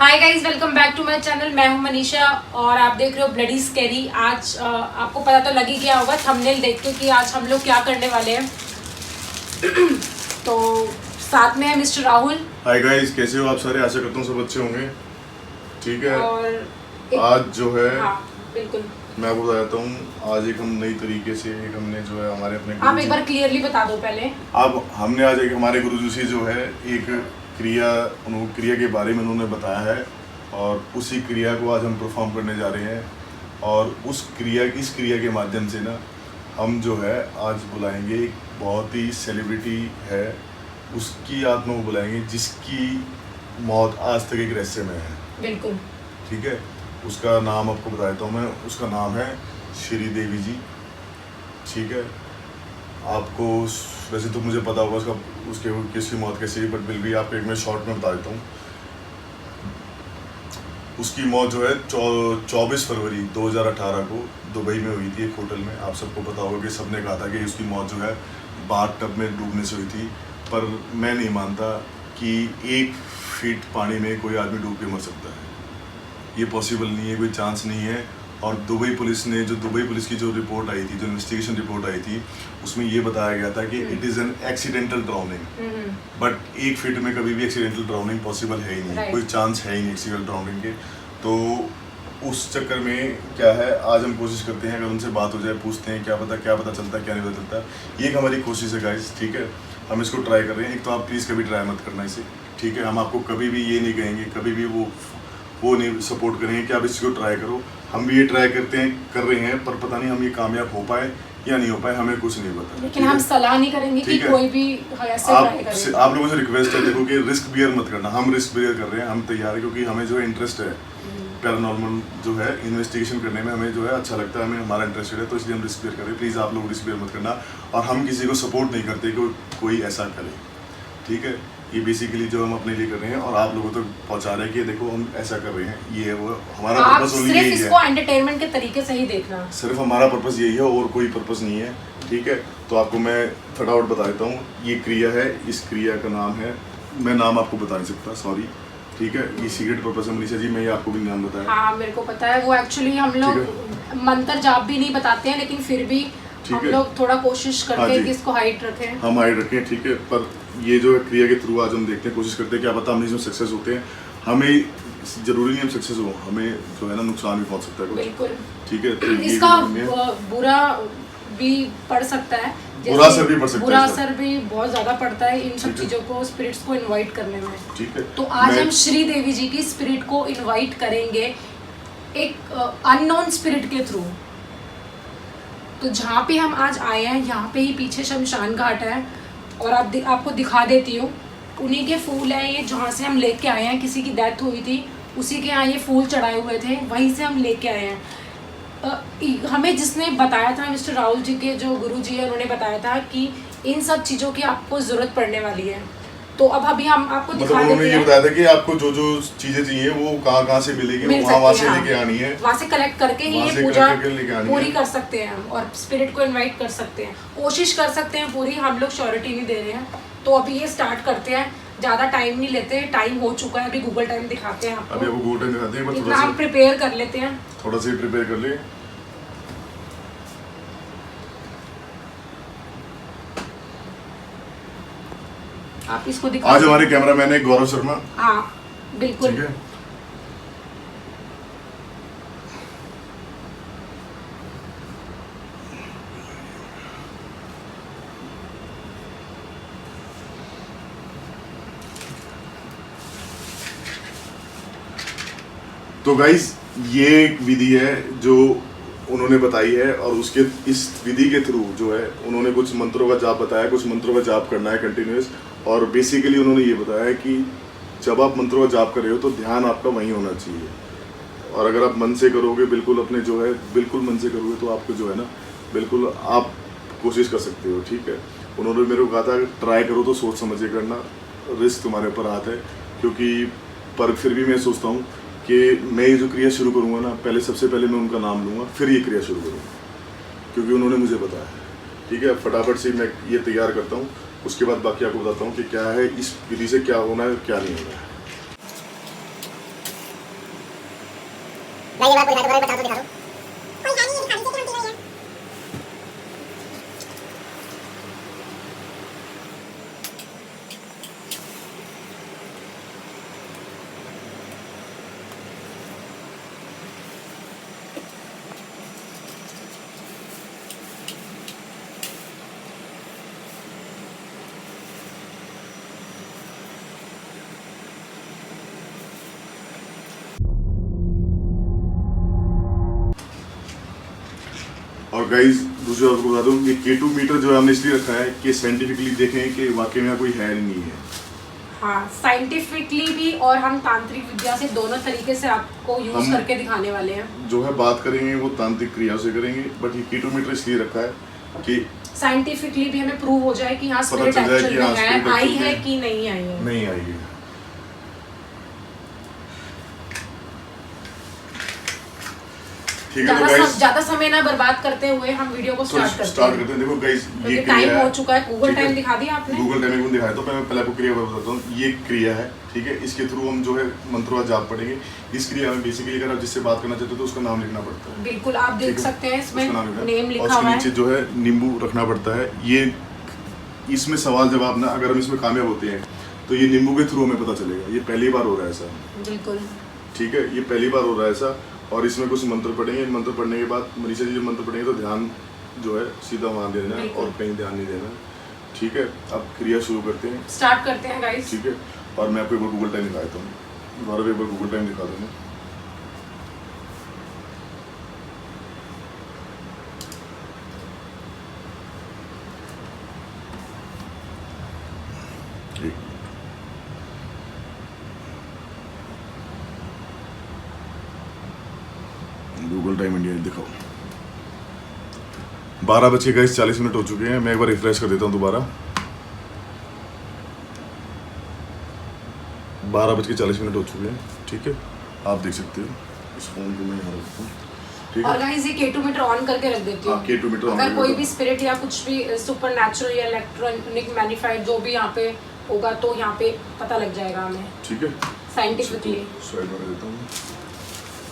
Hi guys, welcome back to my channel. मैं हूं मनीषा और आप देख रहे हो ब्लडी स्कैरी। आज आपको पता तो लग ही गया होगा थंबनेल देख के कि आज हम लोग क्या करने वाले हैं। तो साथ में है मिस्टर राहुल। हाय गाइस, कैसे हो आप सारे? आशा करता हूँ सब अच्छे होंगे। ठीक है। और आज जो है बिल्कुल मैं आपको बताता हूँ। आज एक हम नई तरीके से हमने जो है हमारे अपने आप एक बार क्लियरली बता दो पहले। अब हमने आज एक हमारे गुरुजी से जो है एक क्रिया के बारे में उन्होंने बताया है और उसी क्रिया को आज हम परफॉर्म करने जा रहे हैं। और इस क्रिया के माध्यम से ना हम जो है आज बुलाएंगे एक बहुत ही सेलिब्रिटी है, उसकी आत्मा को बुलाएंगे जिसकी मौत आज तक एक रहस्यमय है। बिल्कुल ठीक है। उसका नाम आपको बता देता हूँ मैं। उसका नाम है श्रीदेवी जी। ठीक है। आपको वैसे तो मुझे पता होगा उसके किसकी मौत कैसी है, बट बिल भी आपको एक मैं शॉर्ट में बता देता हूँ। उसकी मौत जो है 24 फरवरी 2018 को दुबई में हुई थी एक होटल में। आप सबको पता होगा कि सबने कहा था कि उसकी मौत जो है बाथ टब में डूबने से हुई थी, पर मैं नहीं मानता कि 1 फीट पानी में कोई आदमी डूब के मर सकता है। ये पॉसिबल नहीं है, कोई चांस नहीं है। और दुबई पुलिस की जो रिपोर्ट आई थी, जो इन्वेस्टिगेशन रिपोर्ट आई थी, उसमें ये बताया गया था कि it is an accidental drowning. But 1 feet में कभी भी एक्सीडेंटल ड्राउनिंग पॉसिबल है ही नहीं, कोई चांस है ही नहीं एक्सीडेंटल ड्राउनिंग के। तो उस चक्कर में क्या है, आज हम कोशिश करते हैं अगर उनसे बात हो जाए, पूछते हैं क्या पता चलता है क्या नहीं पता चलता। ये एक हमारी कोशिश है गाइस। ठीक है। हम इसको ट्राई कर रहे हैं। एक तो आप प्लीज़ कभी ट्राई मत करना इसे। ठीक है। हम आपको कभी भी ये नहीं कहेंगे, कभी भी वो नहीं सपोर्ट करेंगे कि आप इसको ट्राई करो। हम भी ये ट्राई कर रहे हैं, पर पता नहीं हम ये कामयाब हो पाए या नहीं हो पाए, हमें कुछ नहीं पता। लेकिन हम सलाह नहीं करेंगे कि कोई भी ऐसे ट्राई करे। आप लोगों से रिक्वेस्ट है, देखो कि रिस्क बियर मत करना। हम रिस्क बियर कर रहे हैं, हम तैयार हैं, क्योंकि हमें जो है इंटरेस्ट है पैरानॉर्मल जो है इन्वेस्टिगेशन करने में, हमें जो है अच्छा लगता है, हमें हमारा इंटरेस्टेड है, तो इसलिए हम रिस्क बियर कर रहे हैं। प्लीज़ आप लोग रिस्क बियर मत करना। और हम किसी को सपोर्ट नहीं करते कि कोई ऐसा करे। ठीक है। ये बेसिकली जो हम अपने लिए कर रहे हैं और आप लोगों तक पहुंचा रहे हैं कि देखो हम ऐसा कर रहे हैं, ये वो हमारा पर्पस ओनली यही है। इसको एंटरटेनमेंट के तरीके से ही देखना, सिर्फ हमारा पर्पस यही है और कोई पर्पस नहीं है। ठीक है। तो आपको मैं फटाफट बता देता हूँ। ये क्रिया है, इस क्रिया का नाम है, मैं नाम आपको बता नहीं सकता, सॉरी। ठीक है। ये सीक्रेट पर्पस है मनीषा जी, मैं ये आपको भी नाम बताया। हाँ मेरे को पता है। वो एक्चुअली हम लोग मंत्र जाप भी नहीं बताते हैं, लेकिन फिर भी हम लोग थोड़ा कोशिश करते हैं कि इसको हाइट रखें। हम हाइट रखें। ठीक है। पर ये जो क्रिया के थ्रू आज हम देखते हैं, कोशिश करते हैं, क्या पता हम इसमें सक्सेस होते हैं। हमें जरूरी नहीं हम सक्सेस हो, हमें जो है ना नुकसान भी पहुंच सकता है कुछ। बिल्कुल। ठीक है। तो इसका बुरा भी पड़ सकता है, बुरा असर भी पड़ सकता है। बुरा असर भी बहुत ज्यादा पड़ता है इन सब चीजों को, स्पिरिट्स को इनवाइट करने में। ठीक है। तो आज हम श्रीदेवी जी की स्पिरिट को इनवाइट करेंगे एक अननोन स्पिरिट के थ्रू। तो जहाँ पे हम आज आए हैं, यहाँ पे ही पीछे शमशान घाट है और आपको दिखा देती हूँ। उन्हीं के फूल हैं ये, जहाँ से हम लेके आए हैं। किसी की डेथ हुई थी, उसी के यहाँ ये फूल चढ़ाए हुए थे, वहीं से हम लेके आए हैं। हमें जिसने बताया था, मिस्टर राहुल जी के जो गुरु जी है, उन्होंने बताया था कि इन सब चीज़ों की आपको ज़रूरत पड़ने वाली है। तो अब अभी हम आपको दिखा देते हैं। उन्होंने ये बताया था कि आपको जो चीजें चाहिए वो कहाँ से मिलेगी, वहाँ से लेके आनी है, वहाँ से कलेक्ट करके ही ये पूजा पूरी कर सकते हैं हम, और स्पिरिट को इनवाइट कर सकते हैं, कोशिश कर सकते हैं पूरी। हम लोग श्योरिटी नहीं दे रहे हैं। तो अभी ये स्टार्ट करते हैं, ज़्यादा टाइम नहीं लेते। टाइम हो चुका है, अभी गूगल टाइम दिखाते हैं आपको। अभी आपको गूगल टाइम दिखाते हैं, इतना हम प्रिपेयर कर लेते हैं, थोड़ा सा प्रिपेयर कर ले। आप इसको दिखा। आज हमारे कैमरामैन है गौरव शर्मा। हाँ बिल्कुल। ठीक है। तो गाइस, ये एक विधि है जो उन्होंने बताई है, और उसके इस विधि के थ्रू जो है उन्होंने कुछ मंत्रों का जाप बताया, कुछ मंत्रों का जाप करना है कंटिन्यूस। और बेसिकली उन्होंने ये बताया है कि जब आप मंत्रों का जाप कर रहे हो तो ध्यान आपका वहीं होना चाहिए, और अगर आप मन से करोगे, बिल्कुल अपने जो है बिल्कुल मन से करोगे, तो आपको जो है ना बिल्कुल आप कोशिश कर सकते हो। ठीक है। उन्होंने मेरे को कहा था ट्राई करो तो सोच समझ के करना, रिस्क तुम्हारे ऊपर हाथ है। क्योंकि पर फिर भी मैं सोचता हूँ कि मैं ये जो क्रिया शुरू करूँगा ना, सबसे पहले मैं उनका नाम लूँगा, फिर ये क्रिया शुरू करूँगा, क्योंकि उन्होंने मुझे बताया है। ठीक है। फटाफट से मैं ये तैयार करता हूँ, उसके बाद बाकी आपको बताता हूँ कि क्या है इस विधि से क्या होना है और क्या नहीं होना है। मैं ये बात दिखा दो, बता दो, दिखा दो। कोई है नहीं, ये दिखा दीजिए कि हम पी रहे हैं। और गाइज दूसरी बात को बता दूं कि K2 मीटर जो है हमने इसलिए रखा है कि साइंटिफिकली देखें कि वाकई में कोई है नहीं है। हाँ, साइंटिफिकली भी और हम तांत्रिक विद्या से दोनों तरीके से आपको यूज हम- करके दिखाने वाले हैं। जो है बात करेंगे वो तांत्रिक क्रिया से करेंगे, बट ये K2 मीटर इसलिए रखा है कि साइंटिफिकली भी हमें प्रूव हो जाए कि हाँ पता स्पिरिट चल जाए एक्चुअल कि हाँ, में है, spirit आई actual है में कि नहीं आई है। नहीं आएगी। ठीक है, तो गाइस ज्यादा समय ना बर्बाद करते हुए हम वीडियो को स्टार्ट करते हैं। देखो गाइस ये क्योंकि क्रिया टाइम है। हो चुका है। गूगल ठीक है? टाइम दिखा दिया आपने? गूगल टाइम को दिखाया, तो पहले आपको क्रिया बताता हूँ। ये क्रिया है, ठीक है, इसके थ्रू हम जो है मंत्रों का जाप पढ़ेंगे। इस क्रिया में बेसिकली अगर आप जिससे बात करना चाहते हो तो उसका नाम लिखना पड़ता है। बिल्कुल, आप देख ठीक है? सकते हैं इसमें उसका नाम लिखना है। नेम और लिखा उसके हुआ नीचे है। जो है नींबू रखना पड़ता है। ये इसमें सवाल जवाब ना, अगर हम इसमें कामयाब होते हैं तो ये नींबू के थ्रू हमें पता चलेगा। ये पहली बार हो रहा है ऐसा, बिल्कुल ठीक है, ये पहली बार हो रहा है ऐसा। और इसमें कुछ मंत्र पढ़ेंगे। मंत्र पढ़ने के बाद मनीषा जी जब मंत्र पढ़ेंगे तो ध्यान जो है सीधा वहाँ देना है बिल्कुल। और कहीं ध्यान नहीं देना, ठीक है। अब क्रिया शुरू करते हैं, स्टार्ट करते हैं गाइस। ठीक है। और मैं आपको एक बार गूगल टाइम दिखा देता हूँ, दोबारा भी एक बार गूगल टाइम दिखा दूँगा। गूगल टाइम इंडिया दिखाओ। 12:40 हो चुके हैं। मैं एक बार रिफ्रेश कर देता हूँ दोबारा। 12:40 हो चुके हैं, ठीक है। आप देख सकते हो, इस फोन को मैं यहाँ रखता हूँ, ठीक और है। गाइस ये K2 मीटर ऑन करके रख देती हूँ। हाँ, K2 मीटर ऑन अगर करके कोई रख भी दो। स्पिरिट या कुछ भी सुपर नेचुरल या इलेक्ट्रॉनिक मैनिफाइड जो भी यहाँ पे होगा तो यहाँ पे पता लग जाएगा हमें ठीक है, साइंटिफिकली। साइड में देता हूँ,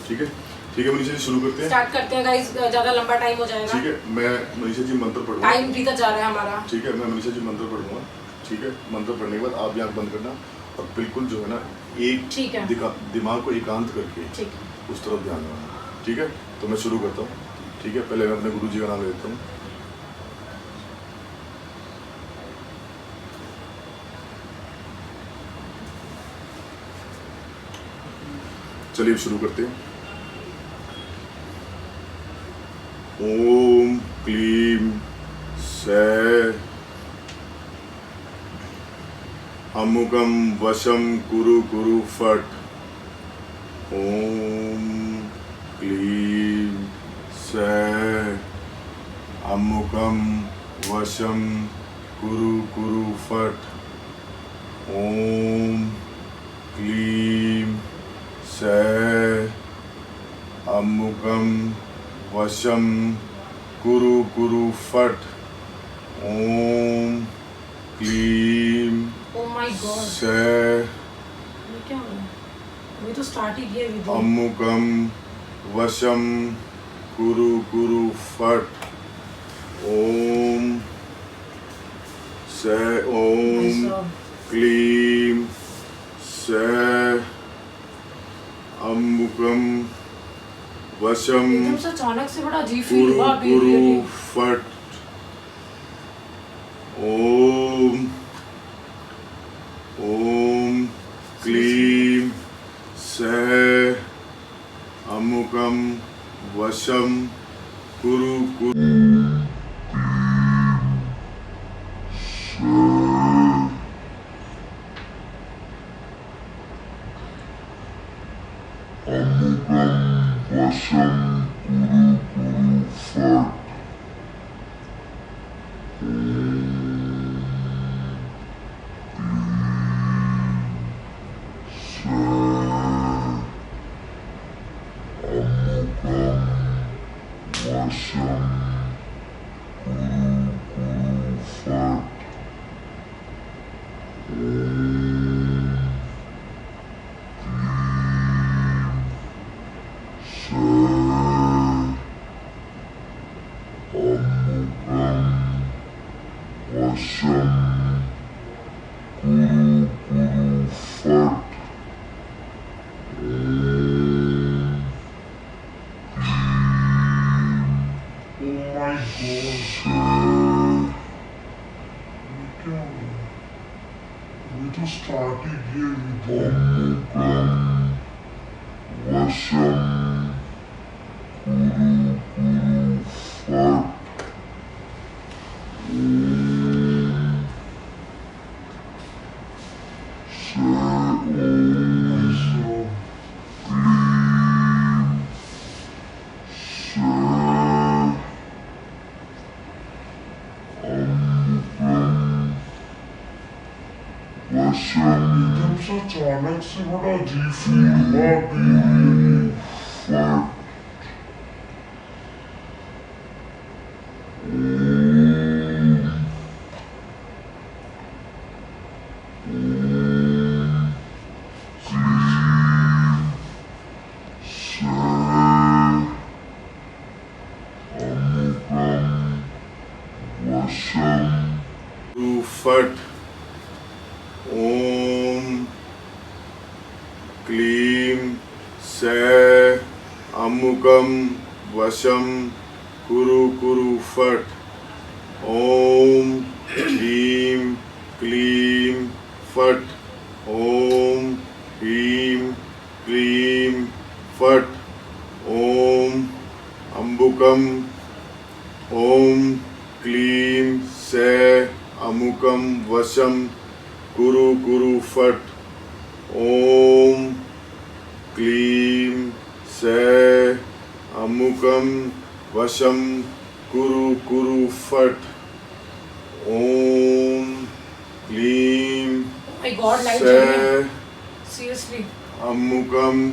ठीक है। ठीक है मनीषा जी, शुरू करते हैं। स्टार्ट करते हैं गाइस, ज्यादा लंबा टाइम हो जाएगा। ठीक है, मैं मनीषा जी मंत्र पढ़ूंगा। टाइम बीता जा रहा है हमारा। ठीक है, मैं मनीषा जी मंत्र पढ़ूंगा, ठीक है। मंत्र पढ़ने के बाद आप भी आँख बंद करना और बिल्कुल जो है ना एक ठीक है। दिमाग को एकांत करके ठीक है। उस तरफ ध्यान लगाना, ठीक है। तो मैं शुरू करता हूँ, ठीक है। पहले मैं अपने गुरु जी का नाम लेता हूँ। चलिए शुरू करते हैं। ओम क्लीम सै अमुकम वशम कुरु कुरु फट। ओम क्लीम सै अमुकम वशम कुरु कुरु फट। ओम क्लीम सै अमुकम वशम कुरु कुरु फट। ओम क्लीम ओह माय गॉड, सै ये क्या हो रहा है? अभी तो स्टार्ट ही किया वीडियो। अमुकम वशम कुरु कुरु फट। ओम सै ओम क्लीम सै अमुकम वशम एकदम से अचानक से बड़ा अजीब फील कुरु हुआ अभी कुरु really। फट। ओम ओम क्लीम सै अमुकम वशम कुरु कुरु सै अचानक से बड़ा अजीब फील हुआ फट ओम क्लीम से अमुकम वशम कुरु कुरु फट ओम ह्रीम क्लीम फट ओम ह्रीम क्लीम फट ओम अम्बुकम ओम क्लीम से अमुकम वशम कुरु कुरु फट ओम क्लीम से अमुकम वशम कुरु कुरु फट ओम क्लीम माय गॉड लाइट से सीरियसली अमुकम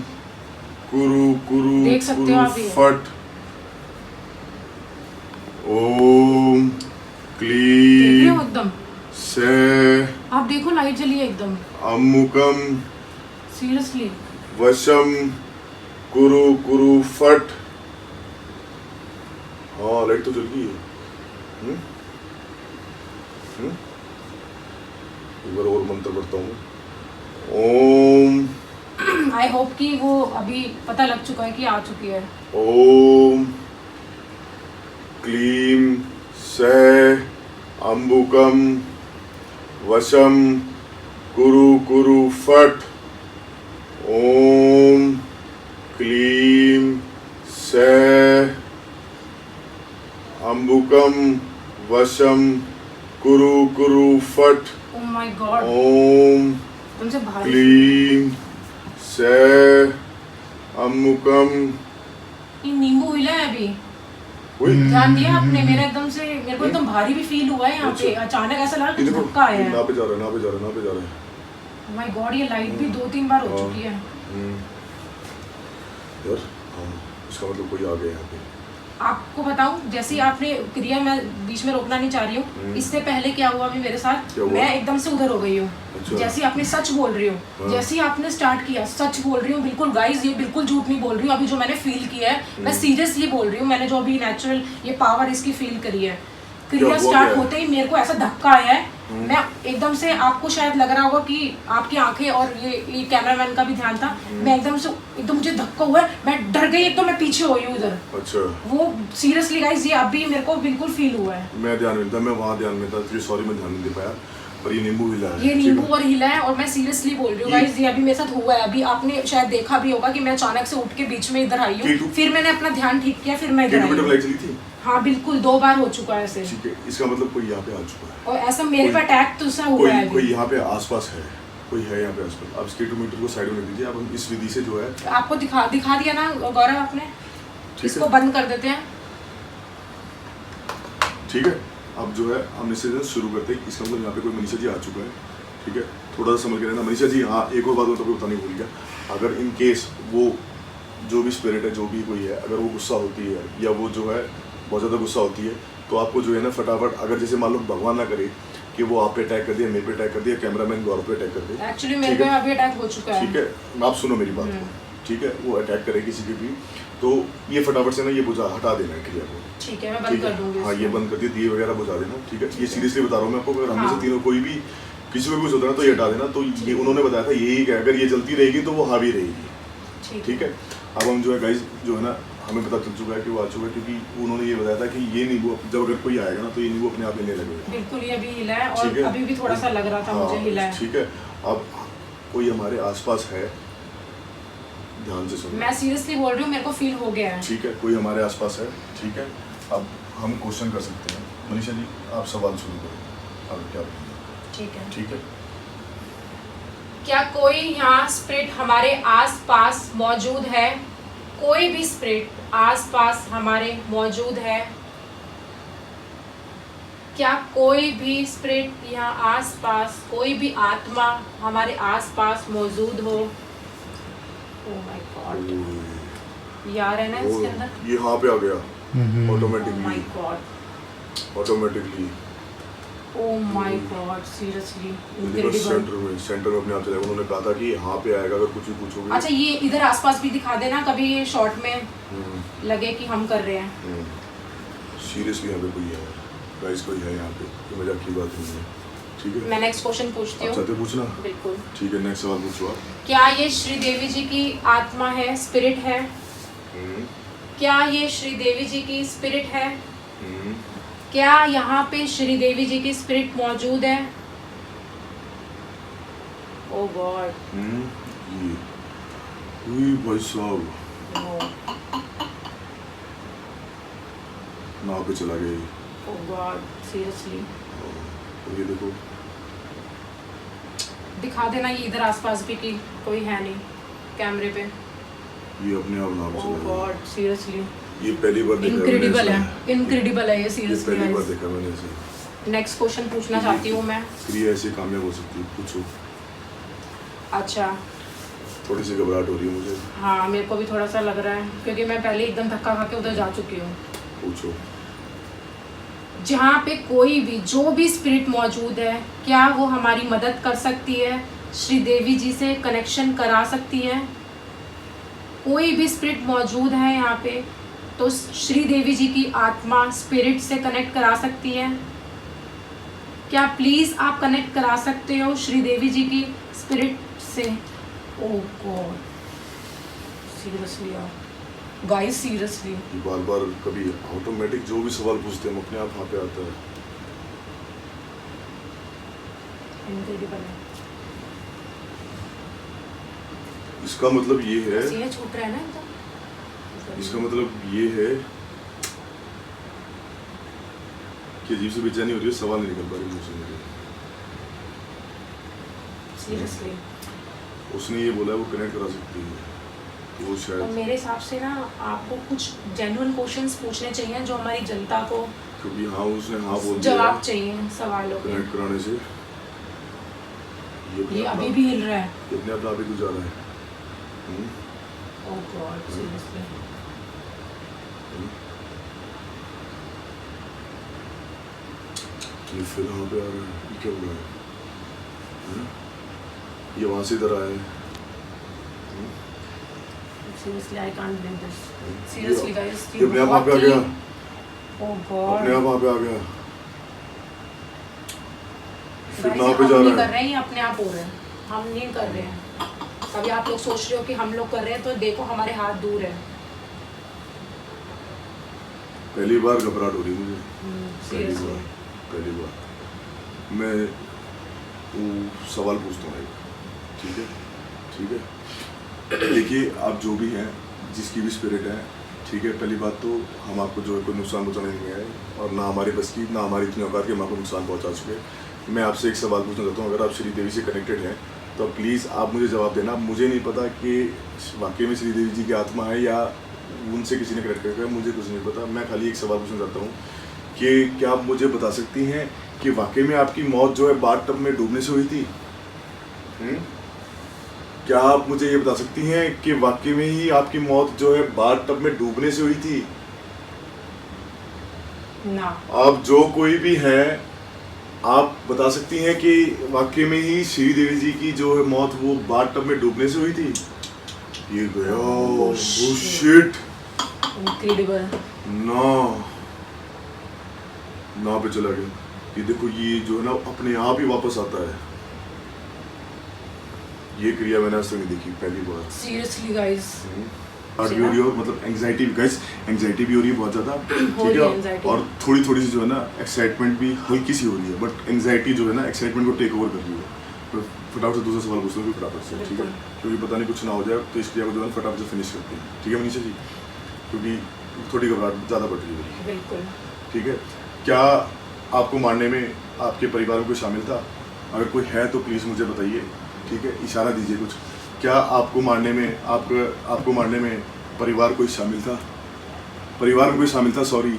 कुरु कुरु देख सकते हो कुरु आप ये। फट ओम देख रहे हो क्लीम एकदम, से आप देखो लाइट जली है एकदम अमुकम सीरियसली। वशम कुरु कुरु फट। हाँ लाइट तो जल गई है। हम्म? एक बार और मंत्र पढ़ता हूँ। ओम आई होप कि वो अभी पता लग चुका है कि आ चुकी है। ओम क्लीम से अम्बुकम वशम कुरु कुरु फट ओम क्लीम से अम्बुकम वशम कुरु कुरु फट ओह माय गॉड, ओम तुमसे भारी क्लीम से अम्बुकम। ये नींबू हिला है अभी, हुई? ध्यान दिया आपने? मेरे को एकदम भारी भी फील हुआ है यहाँ पे। अच्छा। अचानक ऐसा लगा ये कि देखो, धक्का आया ना है। पे जा रहा है, ना पे जा रहा है, ना पे जा रहा है। माय गॉड, ये लाइट भी 2-3 बार हो चुकी है। यार हाँ, इसका मतलब कोई आ गया यहाँ पे। आपको बताऊं, जैसे ही आपने क्रिया, मैं बीच में रोकना नहीं चाह रही हूँ, इससे पहले क्या हुआ अभी मेरे साथ, क्या हुआ? मैं एकदम से उधर हो गई हूँ। अच्छा। जैसे ही आपने सच बोल रही हो, हाँ। जैसे ही आपने स्टार्ट किया, सच बोल रही हूँ बिल्कुल गाइस, ये बिल्कुल झूठ नहीं बोल रही हूँ। अभी जो मैंने फील किया है, मैं सीरियसली बोल रही हूँ, मैंने जो अभी नेचुरल ये पावर इसकी फील करी है। क्रिया हुआ स्टार्ट क्या? होते ही मेरे को ऐसा धक्का आया है, मैं एकदम से, आपको शायद लग रहा होगा कि आपकी आंखें और ये कैमरामैन का भी ध्यान था, मैं एकदम से, एकदम मुझे धक्का हुआ है, मैं डर गई, एकदम मैं पीछे हुई हूँ उधर। अच्छा, वो सीरियसली गाइस, ये अभी मेरे को बिल्कुल फील हुआ है। मैं ध्यान में था, मैं वहाँ ध्यान में था, तो सॉरी मैं ध्यान नहीं दे पाया, पर ये नींबू हिला है। ये नींबू और हिला है, और मैं सीरियसली बोल रही हूँ गाइस, ये अभी मेरे साथ हुआ है। अभी आपने शायद देखा भी होगा कि मैं अचानक से उठ के बीच में इधर आई हूँ, K2? फिर मैंने अपना ध्यान ठीक किया, फिर मैं इधर आई लाइट हूँ। चली थी। हाँ बिल्कुल, 2 बार हो चुका है ऐसे, ठीक है, इसका मतलब कोई यहाँ पे आ चुका है। और ऐसा मेरे पे अटैक तो सा हुआ कोई है कोई अभी। यहाँ पे आसपास है, कोई है यहाँ पे आसपास। अब स्केटो मीटर को साइड में दीजिए, अब हम इस विधि से जो है, आपको दिखा दिया ना गौरव आपने, ठीक इसको है, बंद कर देते हैं। ठीक है। अब जो है हम इससे शुरू करते हैं। इसका मतलब यहाँ पे कोई मनीषा जी आ चुका है, ठीक है, थोड़ा सा समझ के रहना। मनीषा जी हाँ, एक और बात मैं तो कोई बताने भूल गया, अगर इन केस वो जो भी स्पिरिट है, जो भी कोई है, अगर वो गुस्सा होती है या वो जो है बहुत ज़्यादा गुस्सा होती है, तो आपको जो है ना फटाफट, अगर जैसे मान लो भगवान ना करे कि वो आप पे अटैक कर दिया, मेरे पे अटैक कर दिया, कैमरामैन गौरव पे अटैक कर दिया, एक्चुअली मेरे ठीक पे है? अभी अटैक हो चुका है। ठीक है, आप सुनो मेरी बात को। ठीक है, वो अटैक करे किसी के भी, तो ये फटाफट से ना ये बुझा हटा देना है क्रिया को। ठीक है, मैं बंद ठीक कर है, दूंगी हाँ ये इसको। बंद कर दिए, दिए वगैरह बुझा देना। ठीक है, ये सीरियसली बता रहा हूँ मैं आपको, अगर हम हाँ। से तीनों कोई भी किसी को भी कुछ होता है ना तो ये हटा देना। तो ये उन्होंने बताया था यही है, अगर ये जलती रहेगी तो वो हावी रहेगी। ठीक है, अब हम जो है गाइस जो है ना, हमें पता चल चुका है कि वो आ चुका है, क्योंकि उन्होंने ये बताया था कि ये नींबू जब अगर कोई आएगा ना तो ये नींबू अपने आप हिलने लगेगा। बिल्कुल, ये अभी हिला है ठीक और है? अभी भी थोड़ा सा लग रहा था हाँ, मुझे हिला है। ठीक है, अब कोई हमारे आसपास है, ध्यान से सुनो। मैं सीरियसली बोल रही हूँ, मेरे को फील हो गया है। ठीक है, कोई हमारे आसपास है। ठीक है, अब हम क्वेश्चन कर सकते हैं। मनीषा जी आप सवाल शुरू करो, अब क्या बोलेंगे? ठीक है। ठीक है, क्या कोई यहाँ स्पिरिट हमारे आस-पास मौजूद है? कोई भी स्पिरिट आस-पास हमारे मौजूद है? क्या कोई भी स्पिरिट यहाँ आस-पास, कोई भी आत्मा हमारे आस-पास मौजूद हो? ओह माय गॉड, यार है ना इसके अंदर। ये यहाँ पे आ गया oh my automatically, God, automatically oh my God, seriously centre में अपने आप चलेगा। उन्होंने कहा था कि यहाँ पे आएगा अगर कुछ भी पूछोगे। अच्छा, ये इधर आसपास भी दिखा देना, कभी ये शॉर्ट में हम्म, लगे कि हम कर रहे हैं। सीरियसली यहाँ पे कोई है गाइस, कोई है यहाँ पे, कोई मजाक की बात नहीं है। ठीक है, मैं नेक्स्ट क्वेश्चन पूछती आप हूँ। चाहते पूछना? बिल्कुल। ठीक है, नेक्स्ट सवाल पूछो आप। क्या ये श्रीदेवी जी की आत्मा है, स्पिरिट है? हम्म, क्या ये श्रीदेवी जी की स्पिरिट है? हम्म, क्या यहाँ पे श्रीदेवी जी की स्पिरिट मौजूद है? ओह गॉड, ये भाई साहब नाव पे चला गया ये। ओह गॉड, सीरियसली और ये देखो, दिखा देना ये इधर आसपास भी कि कोई है नहीं कैमरे पे। ये अपने आप नाव पे ओह चला गया। गॉड, सीरियसली ये पहली बार देखा मैंने इनक्रेडिबल ऐसा। है, इनक्रेडिबल है ये, ये सीरियसली पहली बार गाइस। देखा मैंने ऐसे। नेक्स्ट क्वेश्चन पूछना चाहती हूँ मैं। क्रिया ऐसे कामयाब हो सकती है, पूछो। अच्छा, थोड़ी सी घबराहट हो रही है मुझे, हाँ मेरे को भी थोड़ा सा लग रहा है, क्योंकि मैं पहले एकदम धक्का खा के उधर जा चुकी हूँ। पूछो। जहाँ पे कोई भी जो भी स्पिरिट मौजूद है, क्या वो हमारी मदद कर सकती है? श्रीदेवी जी से कनेक्शन करा सकती है? कोई भी स्पिरिट मौजूद है यहाँ पे तो श्रीदेवी जी की आत्मा स्पिरिट से कनेक्ट करा सकती है? क्या प्लीज़ आप कनेक्ट करा सकते हो श्रीदेवी जी की स्पिरिट से? ओह गॉड, सीरियसली यार गाइस, सीरियसली ये बार बार कभी ऑटोमेटिक जो भी सवाल पूछते हैं हम अपने आप वहाँ पे आता है। इनक्रेडिबल है। इसका मतलब ये है, पसीने छूट रहे हैं ना एकदम। इसका मतलब ये है कि अजीब से बेचैनी हो रही है, सवाल नहीं निकल पा रही मुझसे मेरे। सीरियसली उसने ये बोला है वो कनेक्ट करा सकती है, तो वो और शायद, मेरे हिसाब से ना आपको कुछ जेन्युइन क्वेश्चंस पूछने चाहिए जो हमारी जनता को क्योंकि हाँ उसने हाँ बोल दिया जवाब चाहिए सवालों के। कनेक्ट कराने से। ये अभी भी हिल रहा है। ये अपने आप ही गुजारा है। ओह गॉड, सीरियसली ये फिर यहाँ पे आ रहा है, ये क्या हो रहा है? हैं? ये वहाँ से इधर आया है। Seriously I can't believe this. Seriously guys, ये अपने आप वहाँ पे आ गया, ओह अपने गॉड, आप वहाँ पे आ गया, फिर गाइस वहाँ पे हम जा नहीं रहा कर है। रहे हैं, ये अपने आप हो रहा है, हम नहीं कर रहे हैं। अभी आप लोग सोच रहे हो कि हम लोग कर रहे हैं, तो देखो हमारे हाथ दूर है। पहली बार घबराहट हो रही मुझे, पहली सीरियसली बार, पहली बार। मैं वो सवाल पूछता हूँ एक, ठीक है? ठीक है, देखिए आप जो भी हैं, जिसकी भी स्पिरिट है, ठीक है, पहली बात तो हम आपको जो है कोई नुकसान पहुँचाने नहीं आए, और ना हमारी बस की, ना हमारी इतनी औकात कि हम आपको नुकसान पहुँचा चुके। मैं आपसे एक सवाल पूछना चाहता हूँ, अगर आप श्रीदेवी से कनेक्टेड हैं तो प्लीज़ आप मुझे जवाब देना। मुझे नहीं पता कि वाकई में श्रीदेवी जी की आत्मा है या उनसे किसी ने कनेक्ट करके, मुझे कुछ नहीं पता। मैं खाली एक सवाल पूछना चाहता हूँ कि क्या आप मुझे बता सकती हैं कि वाकई में आपकी मौत जो है बाथ टब में डूबने से हुई थी? क्या आप मुझे ये बता सकती हैं कि वाकई में ही आपकी मौत जो है बाथ टब में डूबने से हुई थी? ना, आप जो कोई भी है, आप बता सकती हैं कि वाकई में ही श्रीदेवी जी की जो है मौत वो बाथ टब में डूबने से हुई थी? ये गया। Oh shit. इनक्रेडिबल। ना पे चला गया। ये देखो, ये जो है ना अपने आप ही वापस आता है। ये क्रिया मैंने आज तक नहीं देखी, पहली बार। Seriously guys. भी हो रही है और मतलब एंजाइटी भी गाइस, एंजाइटी भी हो रही है बहुत ज़्यादा, ठीक है, और थोड़ी थोड़ी सी जो है ना एक्साइटमेंट भी हल्की सी हो रही है, बट एंजाइटी जो है ना एक्साइटमेंट को टेक ओवर कर रही है। तो फटाफट से दूसरा सवाल पूछता हूँ फटाफट से, ठीक है, क्योंकि पता नहीं कुछ ना हो जाए, तो इस क्रिया को जो है फटाफट से फिनिश करते हैं, ठीक है मनीषा जी, क्योंकि थोड़ी घबराहट ज़्यादा बढ़ रही है। बिल्कुल। ठीक है, क्या आपको मारने में आपके परिवार में कोई शामिल था? अगर कोई है तो प्लीज़ मुझे बताइए, ठीक है, इशारा दीजिए कुछ। क्या आपको मारने में परिवार कोई शामिल था? परिवार में कोई शामिल था, सॉरी।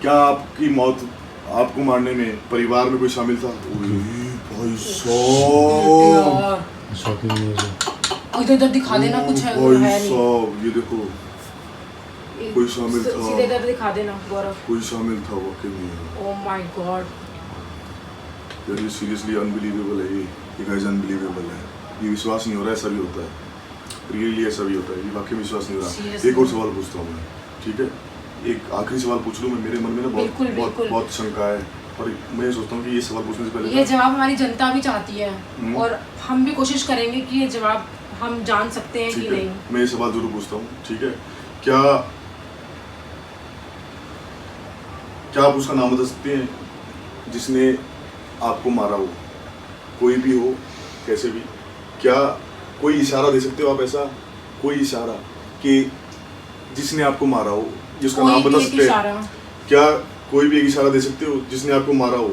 क्या आपकी मौत, आपको मारने में परिवार में कोई शामिल था? भाई साहब, इधर दिखा देना, कुछ है भाई नहीं। साहब ये देखो, कोई शामिल था। सीधे इधर दिखा देना गौरव। कोई शामिल था वाकई में। ओह माय गॉड, ये सीरियसली अनबिलीवेबल है, ये गाइस अनबिलीवेबल है, ये विश्वास नहीं हो रहा है, ऐसा भी होता है, रियली ऐसा भी होता है, ये वाकई में विश्वास नहीं हो रहा। एक और सवाल पूछता हूँ मैं, ठीक है, एक आखिरी सवाल पूछ लूँ मैं, मेरे मन में ना बहुत शंका है, और मैं सोचता हूँ कि ये सवाल पूछने से पहले ये जवाब हमारी जनता भी चाहती है, और हम भी कोशिश करेंगे कि ये जवाब हम जान सकते हैं कि नहीं। मैं ये सवाल जरूर पूछता हूँ, ठीक है, क्या आप उसका नाम बता सकते हैं जिसने आपको मारा हो? कोई भी हो, कैसे भी, क्या कोई इशारा दे सकते हो आप, ऐसा कोई इशारा कि जिसने आपको मारा हो, जिसका नाम बता सकते हैं? क्या कोई भी एक इशारा दे सकते हो जिसने आपको मारा हो?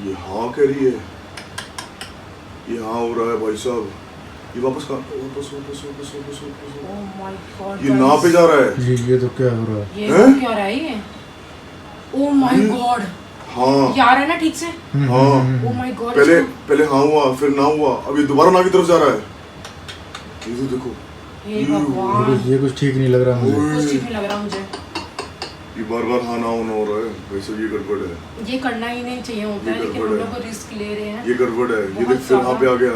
ये हाँ कह रही है, ये हाँ हो रहा है भाई साहब, ये वापस ओह माय गॉड, ये ना पे जा रहा है। ये तो क्या हो रहा है? ये तो क्या रहा है ये? ओह माय गॉड, हाँ ये आ रहा है ना ठीक से? हाँ, ओह माय गॉड, पहले हाँ हुआ, फिर ना हुआ, अब ये दोबारा ना की तरफ जा रहा है। ये तो देखो, हे भगवान, ये कुछ ठीक नहीं लग रहा मुझे। कुछ ठीक नहीं लग रहा मुझे। ये बार हाँ ना होना हो रहा है, वैसे ये गड़बड़ है, ये करना ही नहीं चाहिए होता है, लेकिन हम लोग रिस्क ले रहे हैं। ये गड़बड़ है, ये देख फिर वहाँ पे आ गया।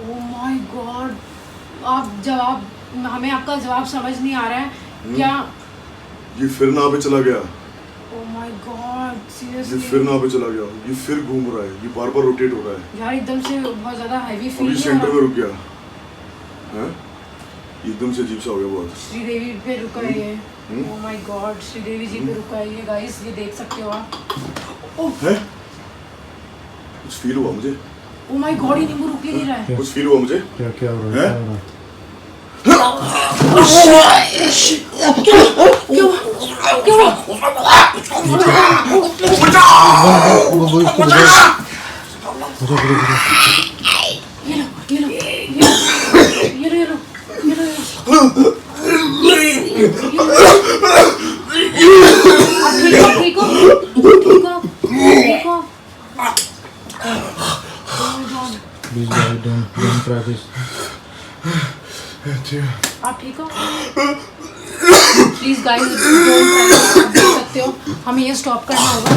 ओह माय गॉड, हमें आपका जवाब समझ नहीं आ रहा है क्या? ये फिर ना पे चला गया, ओह माय गॉड, ये सीरियसली फिर ना पे चला गया, ये फिर घूम रहा है, ये बार बार रोटेट हो रहा है। यार एकदम से बहुत ज्यादा हैवी फील अभी हो सेंटर में रहा है। रुक गया है, एकदम से अजीब सा हो गया बहुत। श्रीदेवी पे रुका है ये। ओह माय गॉड, श्रीदेवी जी पे रुका है ये, गाइस ये देख सकते हो आप। ओह है, कुछ फील हुआ मुझे, ओह माय गॉड, ये नींबू रुक ही नहीं रहा है। कुछ फील हुआ मुझे। क्या हो रहा हैं? है? क्या हो रहा है? ठीक हो? Please guys, don't try this. आप ठीक हो? प्लीज गाइस, आप देख सकते हो, हमें ये स्टॉप करना होगा।